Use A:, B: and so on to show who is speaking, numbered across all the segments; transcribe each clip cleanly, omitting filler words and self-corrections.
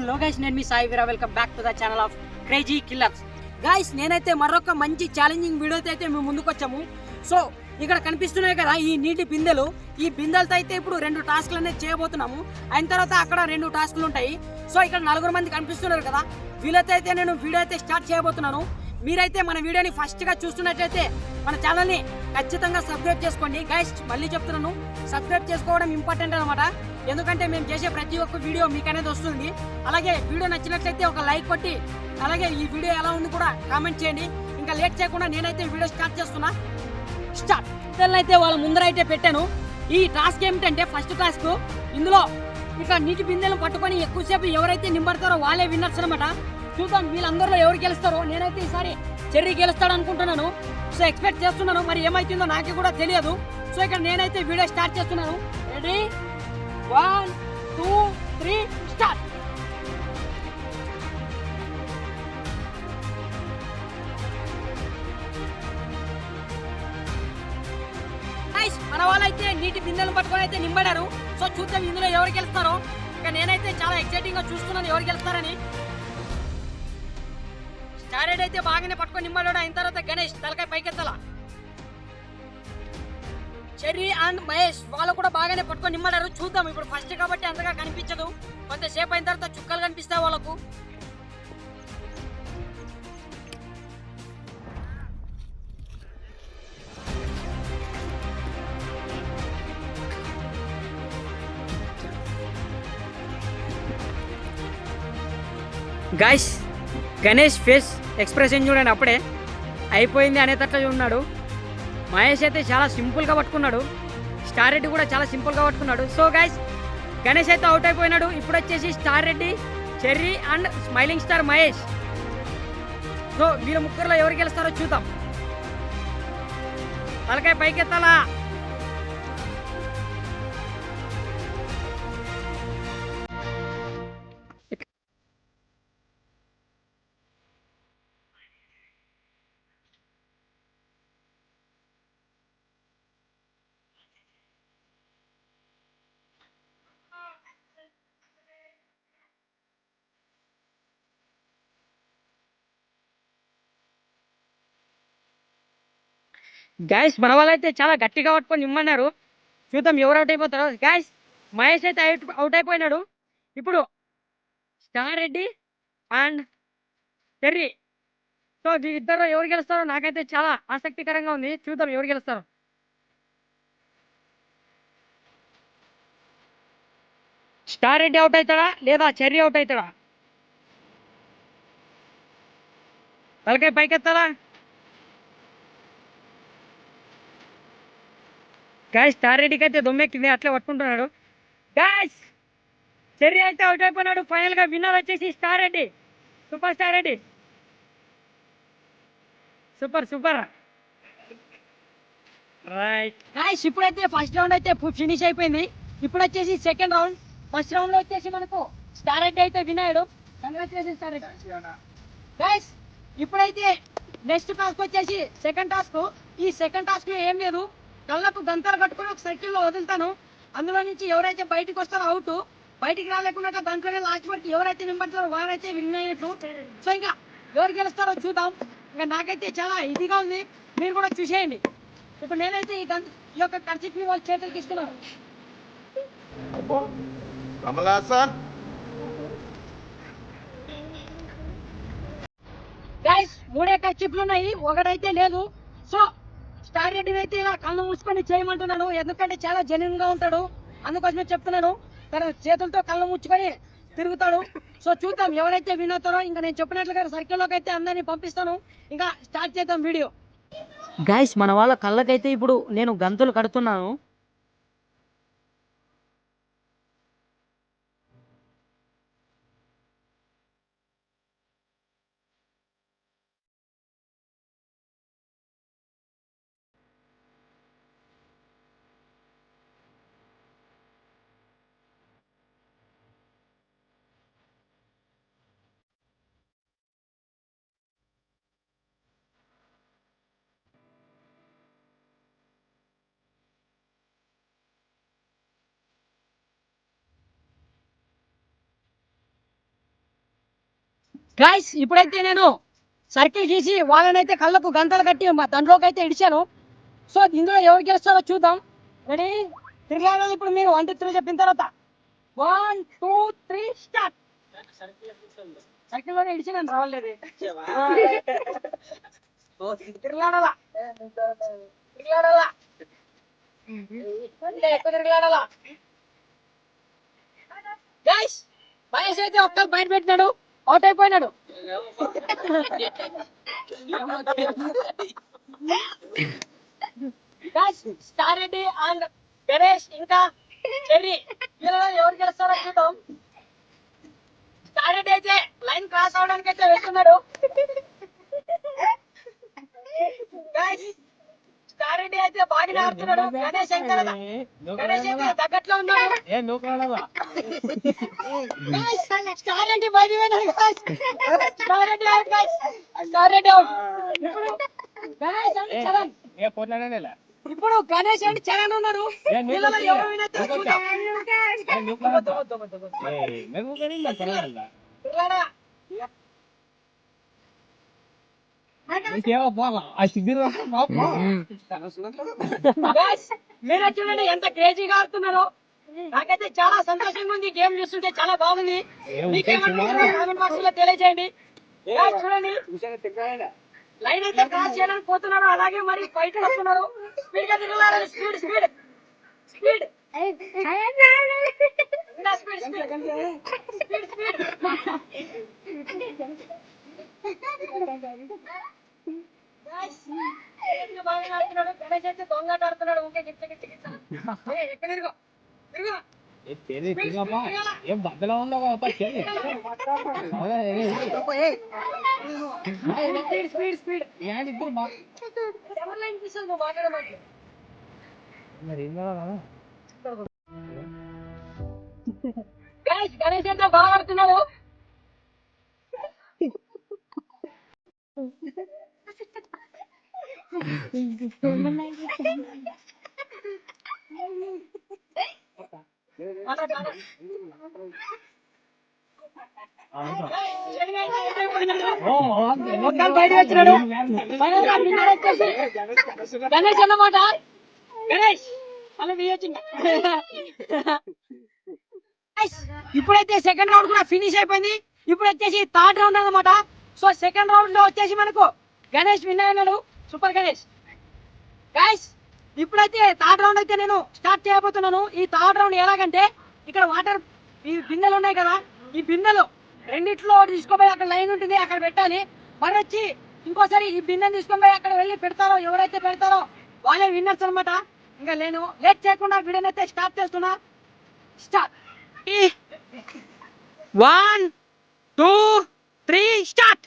A: Hello guys, నేను మీ Sai Veera. Welcome back to the channel of crazy killers. Guys, నేనైతే మరొక మంచి ఛాలెంజింగ్ వీడియోతో అయితే మేము ముందుకు వచ్చాము. సో ఇక్కడ కనిపిస్తున్నాయి కదా ఈ నీటి బిందెలు. ఈ బిందెలతో అయితే ఇప్పుడు 2 టాస్క్లు అనేది చేయబోతున్నాము. అయిన తర్వాత అక్కడ 2 టాస్క్లు ఉంటాయి. సో ఇక్కడ 4 మంది కనిపిస్తున్నారు కదా, వీళ్ళతో అయితే నేను వీడియో అయితే స్టార్ట్ చేయబోతున్నాను. మీరైతే మన వీడియోని ఫస్ట్ గా చూస్తున్నట్లయితే మన ఛానల్ ని ఖచ్చితంగా సబ్స్క్రైబ్ చేసుకోండి. గైస్, మళ్ళీ చెప్తున్నాను, సబ్స్క్రైబ్ చేసుకోవడం ఇంపార్టెంట్ అనమాట. ఎందుకంటే మేము చేసే ప్రతి ఒక్క వీడియో మీకు అనేది వస్తుంది. అలాగే వీడియో నచ్చినట్లయితే ఒక లైక్ కొట్టి, అలాగే ఈ వీడియో ఎలా ఉంది కూడా కామెంట్ చేయండి. ఇంకా లేట్ చేయకుండా నేనైతే వీడియో స్టార్ట్ చేస్తున్నా. స్టార్ట్. అయితే వాళ్ళ ముందర అయితే పెట్టాను. ఈ టాస్క్ ఏమిటంటే ఫస్ట్ టాస్క్, ఇందులో ఇక నీటి బిందెలను పట్టుకొని ఎక్కువసేపు ఎవరైతే నింబడతారో వాళ్ళే విన్నర్స్ అనమాట. చూద్దాం వీళ్ళందరిలో ఎవరు గెలుస్తారో. నేనైతే ఈసారి చెర్రీ గెలుస్తాడు అనుకుంటున్నాను. సో ఎక్స్పెక్ట్ చేస్తున్నాను, మరి ఏమైతుందో నాకే కూడా తెలియదు. సో ఇక్కడ నేనైతే వీడియో స్టార్ట్ చేస్తున్నాను. Ready, 1 2 3 start. మన వాళ్ళైతే నీటి బిందెలు పట్టుకొని అయితే నింబడారు. సో చూద్దాం ఇందులో ఎవరు గెలుస్తారో. ఇక నేనైతే చాలా ఎక్సైటింగ్ గా చూస్తున్నాను ఎవరు గెలుస్తారని. స్టారెడ్ అయితే బాగానే పట్టుకొని నింబడాడు. అయిన తర్వాత గణేష్ తలకాయ పైకెత్తల. చెర్రీ అండ్ మహేష్ వాళ్ళు కూడా బాగానే పట్టుకొని నిమ్మడారు. చూద్దాం, ఇప్పుడు ఫస్ట్ కాబట్టి అంతగా కనిపించదు. కొంతసేపు అయిన తర్వాత చుక్కలు కనిపిస్తాయి వాళ్ళకు. గైస్, గణేష్ ఫేస్ ఎక్స్ప్రెషన్ చూడండి, అప్పుడే అయిపోయింది అనేటట్లు ఉన్నాడు. మహేష్ అయితే చాలా సింపుల్గా పట్టుకున్నాడు. స్టార్ రెడ్డి కూడా చాలా సింపుల్గా పట్టుకున్నాడు. సో గైస్, గణేష్ అయితే అవుట్ అయిపోయినాడు. ఇప్పుడు వచ్చేసి star Reddy, cherry and smiling star Mahesh. So వీళ్ళ ముగ్గురులో ఎవరు గెలుస్తారో చూద్దాం. తలకాయ పైకెత్తాలా. గాయస్, మన వాళ్ళైతే చాలా గట్టిగా పట్టుకొని నిమ్మన్నారు. చూద్దాం ఎవరు అవుట్ అయిపోతారో. గాయస్, మహేష్ అయితే అవుట్ అయిపోయినాడు. ఇప్పుడు star Reddy and cherry. So ఇద్దరు ఎవరు గెలుస్తారో నాకైతే చాలా ఆసక్తికరంగా ఉంది. చూద్దాం ఎవరు గెలుస్తారో. స్టార్ రెడ్డి అవుట్ అవుతాడా లేదా చెర్రీ అవుట్ అవుతాడా? తలకాయ పైకెత్తాడా? గాయస్, స్టార్ రెడ్డికి అయితే దొమ్మెక్కింది, అట్లే పట్టుకుంటున్నాడు. గాయస్, చెర్రీ అయితే అవుట్ అయిపోయినాడు. ఫైనల్ గా విన్నర్ వచ్చేసి star Reddy. Super star Reddy, super super. Right guys, ఇప్పుడైతే ఫస్ట్ రౌండ్ అయితే ఫినిష్ అయిపోయింది. ఇప్పుడు వచ్చేసి సెకండ్ రౌండ్. ఫస్ట్ రౌండ్ లో వచ్చేసి మనకు స్టార్ రెడ్డి అయితే విన్నాడు. Congratulation star Reddy. గైస్, ఇప్పుడైతే నెక్స్ట్ టాస్క్ వచ్చేసి సెకండ్ టాస్క్. ఈ సెకండ్ టాస్క్ లో ఏం లేదు, కళ్ళకు గంతలు కట్టుకుని ఒక సర్కిల్ లో వదులుతాను. అందులో నుంచి ఎవరైతే బయటకు వస్తారో అవుట్. బయటికి రాలేకుండా దాంట్లోనే లాస్ట్ వరకు ఎవరైతే నింపడతారో వారైతే విన్ అయినట్టు. సో ఇంకా ఎవరు గెలుస్తారో చూద్దాం. ఇంకా నాకైతే చాలా ఇదిగా ఉంది, మీరు కూడా చూసేయండి. ఇప్పుడు నేనైతే ఈ యొక్క కర్చీఫ్ వాళ్ళ చేతులకి ఇస్తున్నాను. గైస్, 3 కర్చీఫ్లు ఉన్నాయి, ఒకటైతే లేదు. సో స్టార్ రెడ్డిని అయితే ఇలా కళ్ళు మూసుకొని చేయమంటున్నాను, ఎందుకంటే చాలా జెన్యున్ గా ఉంటాడు. అందుకోసమే చెప్తున్నాను. తన చేతులతో కళ్ళు ముచ్చుకొని తిరుగుతాడు. సో చూద్దాం ఎవరైతే విన్ అవుతారో. ఇంకా నేను చెప్పినట్లుగా సర్కిల్లోకి అయితే అందరినీ పంపిస్తాను. ఇంకా స్టార్ట్ చేద్దాం వీడియో. గైస్, మన వాళ్ళ కళ్ళకైతే ఇప్పుడు నేను గంతులు కడుతున్నాను. గైస్ ఇప్పుడైతే నేను సర్కిల్ గీసి వాళ్ళనైతే కళ్ళకు గంటలు కట్టి దాంట్లోకి అయితే ఇడిచాను. సో ఇందులో ఎవరు గెలుస్తారో చూద్దాం. రెడీ తిరగాలి. ఇప్పుడు మీరు 1 2 3 చెప్పిన తర్వాత 1 2 3 స్టార్ట్. సర్కిల్ లోనే ఇడిచి నేను రావలేదు. తిరగాడాలా తిరగాడాలా ఎక్కువ తిరగాడాలా. గైస్ మహేష్ అయితే ఒక్కరు బయట పెట్టినాడు, అవుట్ అయిపోయినాడు. స్టార్ రెడ్డి అండ్ గణేష్ ఇంకా చెర్రీ వీళ్ళలో ఎవరు గెలుస్తారో చూద్దాం. స్టార్ రెడ్డి అయితే లైన్ క్రాస్ అవడానికి అయితే వెళ్తున్నాడు. స్టార్ రెడ్డి అయితే బాగా ఆడుతున్నాడు. గణేష్ అయితే తగ్గట్లో ఉన్నాడు. స్టార్ రెడ్డి బయట star Reddy out. Star Reddy out. Ganesh అంటే చరణ్. ఇప్పుడు గణేష్ అండ్ చరణ్ ఉన్నారు. మీరు చూడండి ఎంత క్రేజీగా ఆడుతున్నారో. నాకైతే చాలా సంతోషంగా ఉంది. గేమ్ చూస్తుంటే చాలా బాగుంది. కామెంట్ బాక్స్ లో తెలియజేయండి. చూడండి లైన్ అయితే క్రాస్ చేయడానికి పోతున్నారు. అలాగే మరి ఫైట్ వస్తున్నారు. స్పీడ్ గా తిరగాలి. స్పీడ్ స్పీడ్ స్పీడ్ గణేష్ అయితే దొంగ ఆడుతున్నాడు. ఊకే గిచ్చ గిచ్చ గిచ్చ ఎక్కడ తిరుగు తిరుగు ఏం బద్దలో ఉందో స్పీడ్ స్పీడ్ ఇద్దరు మాట్లాడమాట. గణేష్ అయితే బాగా ఆడుతున్నాడు. బయట వచ్చినాడు. గణేష్ అన్నమాట. గణేష్ ఇప్పుడైతే సెకండ్ రౌండ్ కూడా ఫినిష్ అయిపోయింది. ఇప్పుడు వచ్చేసి థర్డ్ రౌండ్ అన్నమాట. సో సెకండ్ రౌండ్ లో వచ్చేసి మనకు గణేష్ విన్ అయినాడు. సూపర్ గణేష్. గైస్ ఇప్పుడైతే థర్డ్ రౌండ్ అయితే నేను స్టార్ట్ చేయబోతున్నాను. ఈ థర్డ్ రౌండ్ ఎలాగంటే ఇక్కడ వాటర్ ఈ బిందెలు ఉన్నాయి కదా, ఈ బిందెలు రెండిట్లో తీసుకోపోయి అక్కడ లైన్ ఉంటుంది, అక్కడ పెట్టాలి. మరి వచ్చి ఇంకోసారి ఈ బిందెని తీసుకొని పోయి అక్కడ వెళ్ళి పెడతారో, ఎవరైతే పెడతారో వాళ్ళే విన్నర్స్ అనమాట. ఇంకా నేను లేట్ చేయకుండా వీడియోని అయితే స్టార్ట్ చేస్తున్నా. Start 1 2 3 start.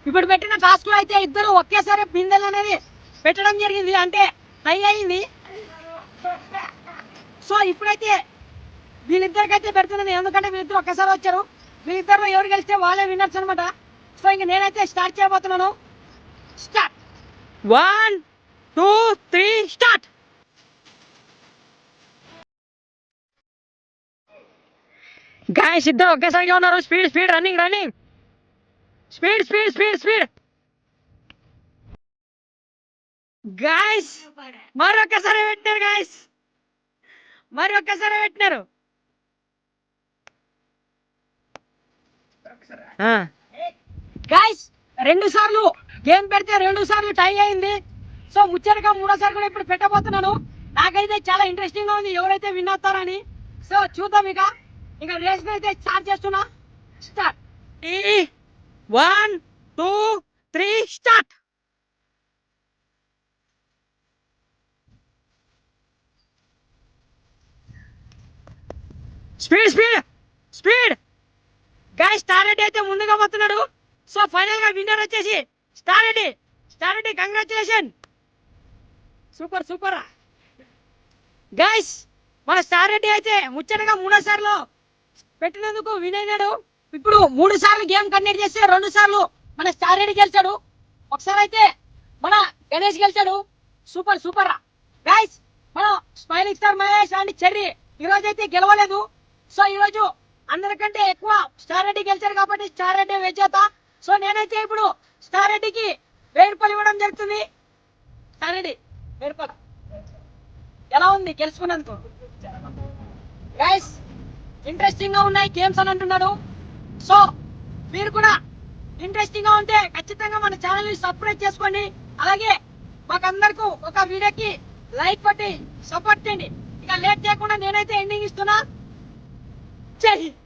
A: ఇప్పుడు పెట్టిన టాస్క్ లో అయితే ఇద్దరు ఒకేసారి బిందెలు అనేది పెట్టడం జరిగింది, అంటే టై అయింది. సో ఇప్పుడైతే వీళ్ళిద్దరికైతే పెడుతున్నాను, ఎందుకంటే వీళ్ళిద్దరు ఒకేసారి వచ్చారు. వీళ్ళిద్దరు ఎవరు గెలిస్తే వాళ్ళే విన్నర్స్ అనమాట. సో ఇంక నేనైతే స్టార్ట్ చేయబోతున్నాను. Start 1 2 3 start. గాయస్ ఇద్దరు ఒకేసారిగా ఉన్నారు. Speed speed running running speed speed speed speed. Guys మరొకసారి పెట్టినారు. గాయస్ మరొకసారి పెట్టినారు. గాయస్ 2 సార్లు గేమ్ పెడితే 2 సార్లు టై అయింది. సో ముచ్చటగా 3వ సారి కూడా ఇప్పుడు పెట్టబోతున్నాను. నాకైతే చాలా ఇంట్రెస్టింగ్ గా ఉంది ఎవరైతే విన్ అవుతారని. సో చూద్దాం. ఇక రేస్ అయితే స్టార్ట్ చేస్తున్నా. Start 1 2 3 start. Speed speed speed. Guys star Reddy అయితే ముందుగా పోతున్నాడు. సో ఫైనల్ గా విన్నర్ వచ్చేసి star Reddy. Star Reddy congratulation. Super super. Guys మన స్టార్ రెడ్డి అయితే ముచ్చటగా 3వ సారిలో పెట్టినందుకు వినయ్ నాయుడు ఇప్పుడు 3 సార్లు గేమ్ కండక్ట్ చేస్తే 2 సార్లు మన స్టార్ రెడ్డి గెలిచాడు, ఒకసారి అయితే మన గణేష్ గెలిచాడు. Super super guys. మన smiling star Mahesh and Cherry ఈ రోజు అయితే గెలవలేదు. సో ఈ రోజు అందరికంటే ఎక్కువ స్టార్ రెడ్డి గెలిచాడు కాబట్టి స్టార్ రెడ్డి విజేత. సో నేనైతే ఇప్పుడు స్టార్ రెడ్డికి 1000 రూపాయలు ఇవ్వడం జరుగుతుంది. స్టార్ రెడ్డి 1000 రూపాయలు. ఎలా ఉంది గెలుచుకున్నందుకు? గైస్ ఇంట్రెస్టింగ్ గా ఉన్నాయి గేమ్స్ అని అంటున్నాడు. సో మీరు కూడా ఇంట్రెస్టింగ్ గా ఉంటే ఖచ్చితంగా మన ఛానల్ ని సబ్స్క్రైబ్ చేసుకోండి. అలాగే మాకందరికి ఒక వీడియోకి లైక్ కొట్టి సపోర్ట్ చేయండి. ఇక లేట్ చేయకుండా నేనైతే ఎండింగ్ ఇస్తున్నా. జై హింద్.